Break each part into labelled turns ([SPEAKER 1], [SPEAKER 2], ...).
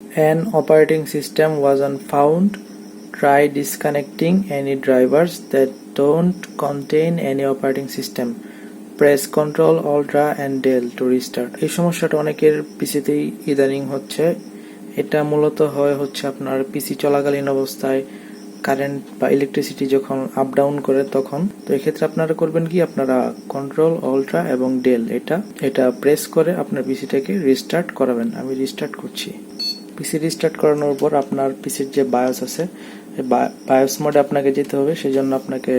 [SPEAKER 1] An operating system wasn't found. Try disconnecting any drivers that don't contain any operating system. Press ctrl+alt+del to restart. এই সমস্যাটা অনেকের পিসিতেই ইদানিং হচ্ছে। এটা মূলত হচ্ছে আপনার পিসি চলাকালীন অবস্থায় কারেন্ট বা ইলেকট্রিসিটি যখন আপ ডাউন করে তখন। তো এক্ষেত্রে আপনারা করবেন কি, আপনারা ctrl+alt এবং del এটা প্রেস করে আপনার পিসিটাকে রিস্টার্ট করাবেন। আমি রিস্টার্ট করছি। পিসি রিস্টার্ট করানোর পর আপনার পিসির যে বায়োস আছে, বায়োস মোডে আপনাকে যেতে হবে। সেজন্য আপনাকে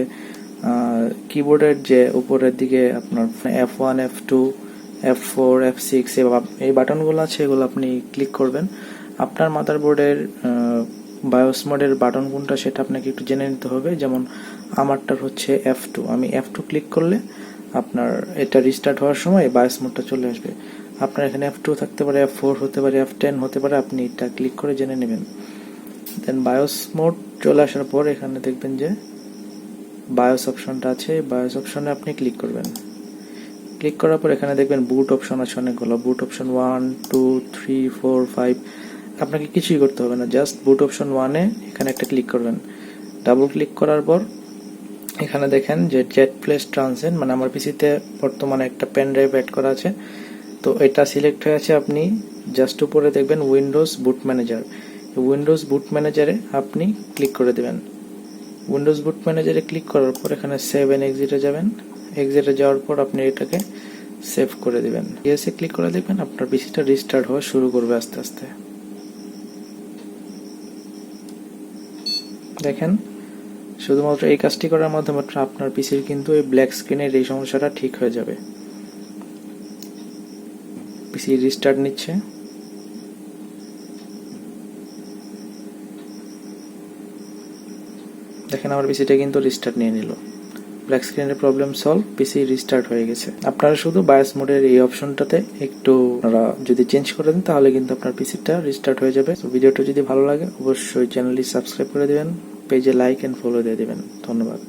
[SPEAKER 1] কিবোর্ডের যে উপরের দিকে আপনার F1 F2 F4 F6 এই বাটনগুলো আছে, এগুলো আপনি ক্লিক করবেন। আপনার মাদারবোর্ডের বায়োস মোডের বাটন কোনটা সেটা আপনাকে একটু জেনে নিতে হবে। যেমন আমারটার হচ্ছে F2, আমি F2 ক্লিক করলে আপনার এটা রিস্টার্ট হওয়ার সময় বায়োস মোডটা চলে আসবে। আপনার এখানে F2 থাকতে পারে, F4 হতে পারে, F10 হতে পারে, আপনি এটা ক্লিক করে জেনে নেবেন। দেন বায়োস মোড চলে আসার পর এখানে দেখবেন যে বায়োস অপশনটা আছে, বায়োস অপশনে আপনি ক্লিক করবেন। ক্লিক করার পর এখানে দেখবেন বুট অপশন আছে অনেকগুলো, বুট অপশন 1 2 3 4 5। আপনাকে কিছুই করতে হবে না, জাস্ট বুট অপশন 1-এ এখানে একটা ক্লিক করবেন। ডাবল ক্লিক করার পর এখানে দেখেন যে জেট প্লেস ট্রান্সেন্ট, মানে আমার পিসিতে বর্তমানে একটা পেন ড্রাইভ অ্যাড করা আছে, তো এটা সিলেক্ট হয়ে আছে। আপনি জাস্ট উপরে দেখবেন উইন্ডোজ বুট ম্যানেজার, উইন্ডোজ বুট ম্যানেজারে আপনি ক্লিক করে দেবেন। উইন্ডোজ বুট ম্যানেজারে ক্লিক করার পর এখানে সেভ এন্ড এক্সিটে যাবেন। এক্সিটে যাওয়ার পর আপনি এটাকে সেভ করে দিবেন। ইয়েসে ক্লিক করে দেখবেন আপনার পিসিটা রিস্টার্ট হওয়া শুরু করবে আস্তে আস্তে। দেখেন, শুধুমাত্র এই কাজটি করার মাধ্যমে আপনার পিসির কিন্তু এই ব্ল্যাক স্ক্রিনের এই সমস্যাটা ঠিক হয়ে যাবে। পিসি রিস্টার্ট নিচ্ছে। দেখেন আমার পিসিটা কিন্তু রিস্টার্ট নিয়ে নিল। ব্ল্যাক স্ক্রিনের প্রবলেম সলভ, পিসি রিস্টার্ট হয়ে গেছে। আপনারা শুধু বায়োস মোডের এই অপশনটাতে একটু আপনারা যদি চেঞ্জ করে দেন তাহলে কিন্তু আপনার পিসিটা রিস্টার্ট হয়ে যাবে। তো ভিডিওটা যদি ভালো লাগে অবশ্যই চ্যানেলটি সাবস্ক্রাইব করে দিবেন, পেজে লাইক এন্ড ফলো দিয়ে দিবেন। ধন্যবাদ।